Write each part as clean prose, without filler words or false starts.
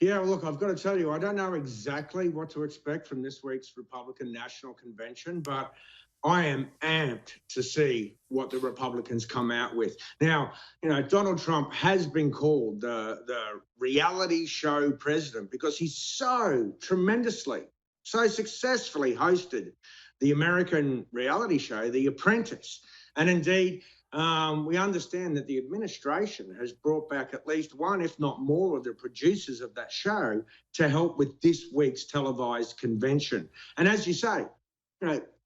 Yeah, look, I've got to tell you, I don't know exactly what to expect from this week's Republican National Convention, but I am amped to see what the Republicans come out with. Now, Donald Trump has been called the reality show president because he's so tremendously, so successfully hosted the American reality show, The Apprentice. And indeed, we understand that the administration has brought back at least one, if not more, of the producers of that show to help with this week's televised convention. And as you say,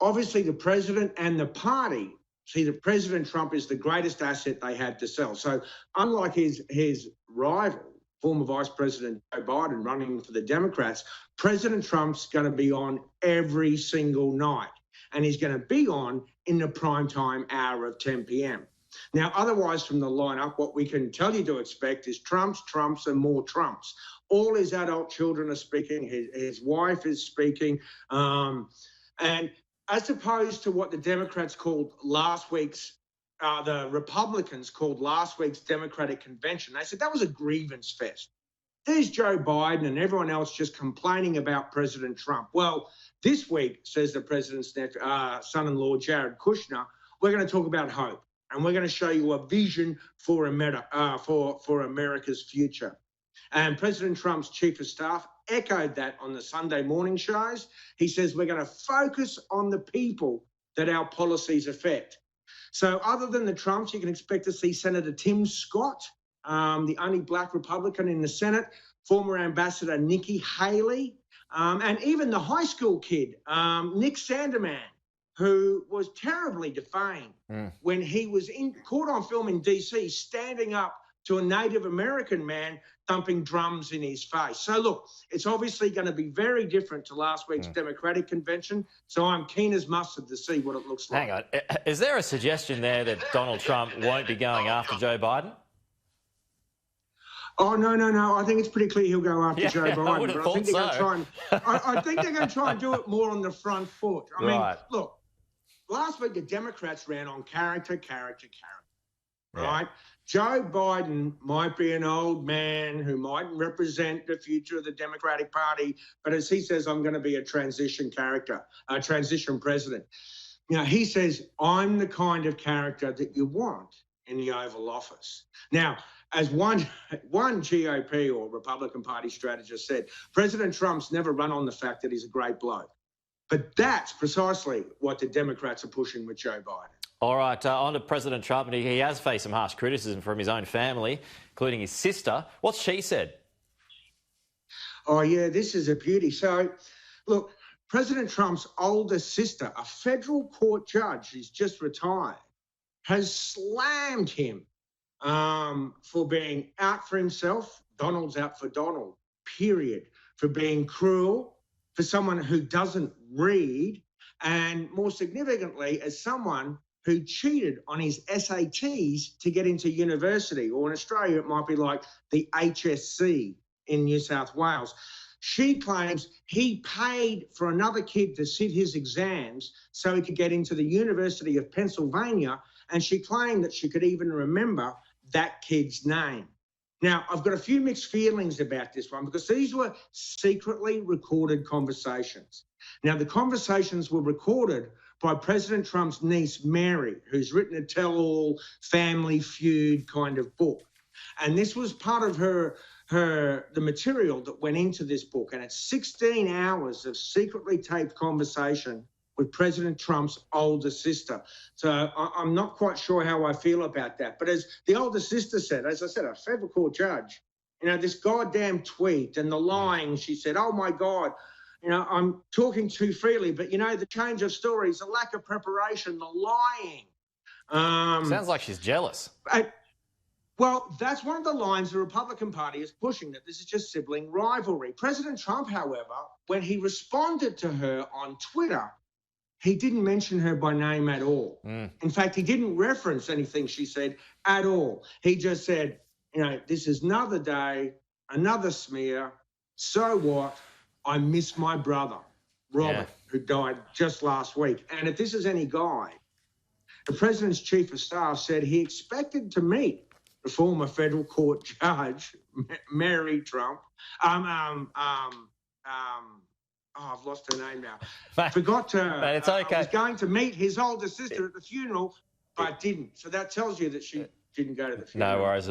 obviously the president and the party see that President Trump is the greatest asset they have to sell. So unlike his rival, former Vice President Joe Biden running for the Democrats, President Trump's going to be on every single night. And he's going to be on in the primetime hour of 10 p.m. Now, otherwise from the lineup, what we can tell you to expect is Trumps, and more Trumps. All his adult children are speaking. His wife is speaking. And as opposed to what the Democrats called last week's, the Republicans called last week's Democratic convention, they said that was a grievance fest. There's Joe Biden and everyone else just complaining about President Trump. Well, this week, says the president's son-in-law, Jared Kushner, we're going to talk about hope, and we're going to show you a vision for America's future. And President Trump's chief of staff echoed that on the Sunday morning shows. He says we're going to focus on the people that our policies affect. So other than the Trumps, you can expect to see Senator Tim Scott, the only black Republican in the Senate, former Ambassador Nikki Haley, and even the high school kid, Nick Sanderman, who was terribly defamed when he was caught on film in D.C. standing up to a Native American man thumping drums in his face. So, look, it's obviously going to be very different to last week's Democratic convention, so I'm keen as mustard to see what it looks like. Hang on. Is there a suggestion there that Donald Trump won't be going after Joe Biden? Oh, no. I think it's pretty clear he'll go after Joe Biden. I would have thought so. I think they're going to try and do it more on the front foot. I mean, look, last week the Democrats ran on character, right? Joe Biden might be an old man who might represent the future of the Democratic Party, but as he says, I'm going to be a transition character, a transition president. He says, I'm the kind of character that you want in the Oval Office. Now, as one GOP or Republican Party strategist said, President Trump's never run on the fact that he's a great bloke. But that's precisely what the Democrats are pushing with Joe Biden. All right, on to President Trump, and he has faced some harsh criticism from his own family, including his sister. What's she said? Oh, yeah, this is a beauty. So, look, President Trump's older sister, a federal court judge who's just retired, has slammed him for being out for himself. Donald's out for Donald, period. For being cruel, for someone who doesn't read, and more significantly, as someone who cheated on his SATs to get into university, or in Australia, it might be like the HSC in New South Wales. She claims he paid for another kid to sit his exams so he could get into the University of Pennsylvania, and she claimed that she could even remember that kid's name. Now, I've got a few mixed feelings about this one because these were secretly recorded conversations. Now, the conversations were recorded by President Trump's niece, Mary, who's written a tell-all family feud kind of book. And this was part of the material that went into this book. And it's 16 hours of secretly taped conversation with President Trump's older sister. So I'm not quite sure how I feel about that. But as the older sister said, as I said, a federal court judge, this goddamn tweet and the lying, she said, oh, my God, I'm talking too freely, but, the change of stories, the lack of preparation, the lying. Sounds like she's jealous. Well, that's one of the lines the Republican Party is pushing, that this is just sibling rivalry. President Trump, however, when he responded to her on Twitter, he didn't mention her by name at all. In fact, he didn't reference anything she said at all. He just said, this is another day, another smear. So what? I miss my brother, Robert, who died just last week. And if this is any guide, the president's chief of staff said he expected to meet the former federal court judge, Mary Trump. I've lost her name now. Mate, Forgot to. mate, it's okay. Was going to meet his older sister at the funeral, but didn't. So that tells you that she didn't go to the funeral. No worries.